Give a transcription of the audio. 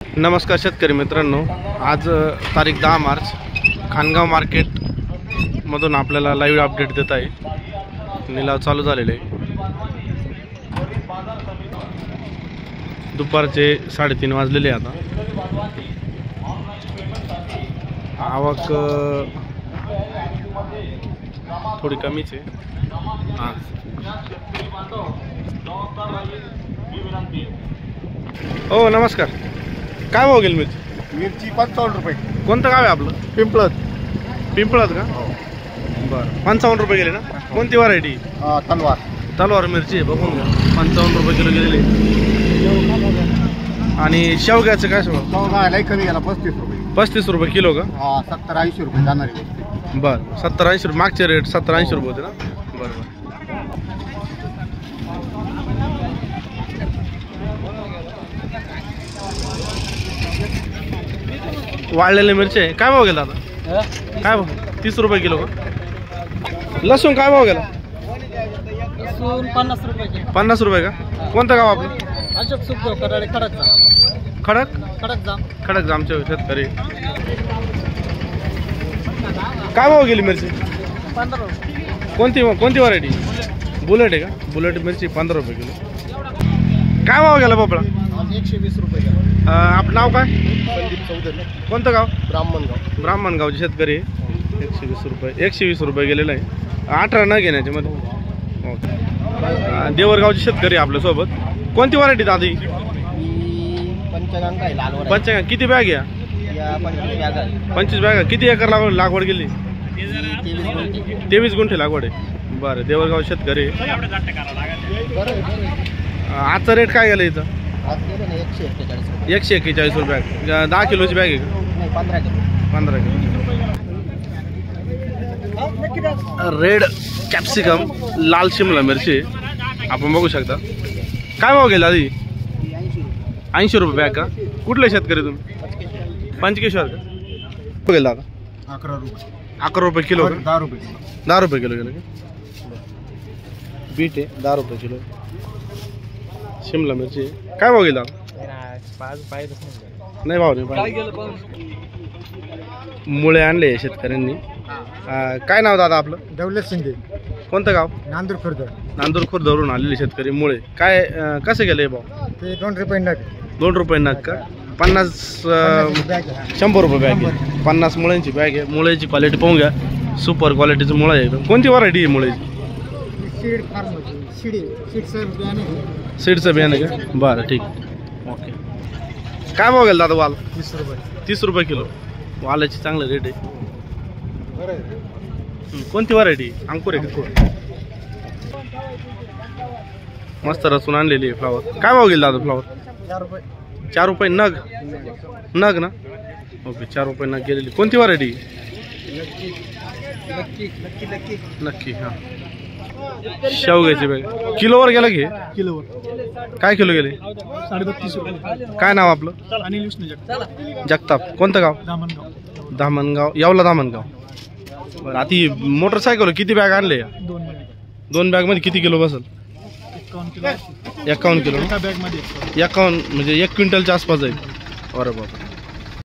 नमस्कार शेतकरी मित्रांनो, आज तारीख 10 मार्च खानगाव मार्केट मधून आपल्याला लाईव्ह अपडेट देत आहे। निलाव चालू झालेले आहे। दुपारचे 3:30 वाजलेले आता। आवक थोडी कमीच आहे। हो नमस्कार, काय भाव गेली मिरची 55 रुपये। कोणतं गाव आहे आपलं? पिंपळत। पिंपळत का? बरं, 55 रुपये गेले ना? कोणती व्हरायटी? तलवार। तलवार मिरची आहे, बघून घ्या। 55 रुपये किलो गेलेले। आणि शेवग्याचं काय सगळं? शेवगा लई कमी गेला, 35 रुपये। 35 रुपये किलो का? 70-80 रुपये जाणार आहे। बरं, 70-80 रुपये मागचे रेट 70-80 रुपये होते ना? बरं बरं। वाळलेले मिरची आहे, काय भाव गेला आता? काय भाव? 30 रुपये किलो का? लसूण काय भाव गेला? 50 रुपये। 50 रुपये का? कोणतं गाव आपलं? अशोक सुखदेव कराडे, खडक खडक जाम। खडक जामचे शेतकरी। काय भाव गेली मिरची? 15 रुपये। कोणती व्हरायटी? बुलेट आहे का? बुलेट मिरची 15 रुपये किलो। काय भाव गेला भोपळा? 120 रुपये। आपलं नाव काय? संदीप चौधरी। कोणतं गाव? ब्राह्मणगाव। ब्राह्मणगावचे शेतकरी। 120 रुपये 120 रुपये गेलेलं आहे। 18 न घेण्याच्या मध्ये। देवरगावचे शेतकरी आपल्यासोबत। कोणती व्हरायटी दादी? पंचगंगा लाल पंचगंगा किती बॅग या? 25 बॅग। किती एकर लागवड केली? 23 गुंठे लागवड आहे। बरं, देवरगाव शेतकरी। आजचा रेट काय गेला इथं? 141 रुपये। 10 किलोची बॅग आहे का? 15 किलो। रेड कॅप्सिकम लाल शिमला मिरची आपण बघू शकता। काय भाव गेला आधी? 80 रुपये बॅग का? कुठले शेतकरी तुम्ही? पंचकेश्वर का? गेला आता 11 रुपये। 11 रुपये किलो का? 10 रुपये। 10 रुपये किलो गेलं का? बीट आहे 10 रुपये किलो। शिमला मिरची काय भाव गेला? नाही भाव नाही। मुळे आणले शेतकऱ्यांनी। काय नाव दादा आपलं? दौलत शिंदे। कोणतं गाव? नांदूर खुर्द। नांदूर खुर्दवरून आलेले शेतकरी मुळे। काय कसे गेले भाव? ते 2 रुपये नग। 2 रुपये नग का? 50 100 रुपये बॅग आहे। 50 मुळ्यांची बॅग आहे। मुळ्याची क्वालिटी पाहून घ्या, सुपर क्वालिटीचं मुळं आहे एकदम। कोणती व्हरायटी आहे मुळ्याची? सीडचं बियाणं का? बरं ठीक, ओके। काय भाव गेला दादा वाल? 30 रुपये। 30 रुपये किलो। वालाची चांगलं रेट आहे। कोणती व्हरायटी? अंकुर आहे का? मस्त रचून आणलेली आहे फ्लावर। काय भाव गेला दादा फ्लावर? 4 रुपये। 4 रुपये नग ना? ओके, 4 रुपये नग गेलेली। कोणती व्हरायटी? नक्की हां। शेवग्याची बॅग किलोवर गेला की? किलोवर। काय किलो गेले? 32 रुपये। काय नाव आपलं? अनिल विष्णू जगताप। कोणतं गाव? दामनगाव। धामणगाव, यावला धामणगाव। बरं, आता ही मोटरसायकल किती बॅग आणले? 2 बॅग मध्ये किती किलो बसेल? 51 किलो। 51 किलो। एका बॅग मध्ये 51 म्हणजे 1 क्विंटलच्या आसपास आहे। बरोबर।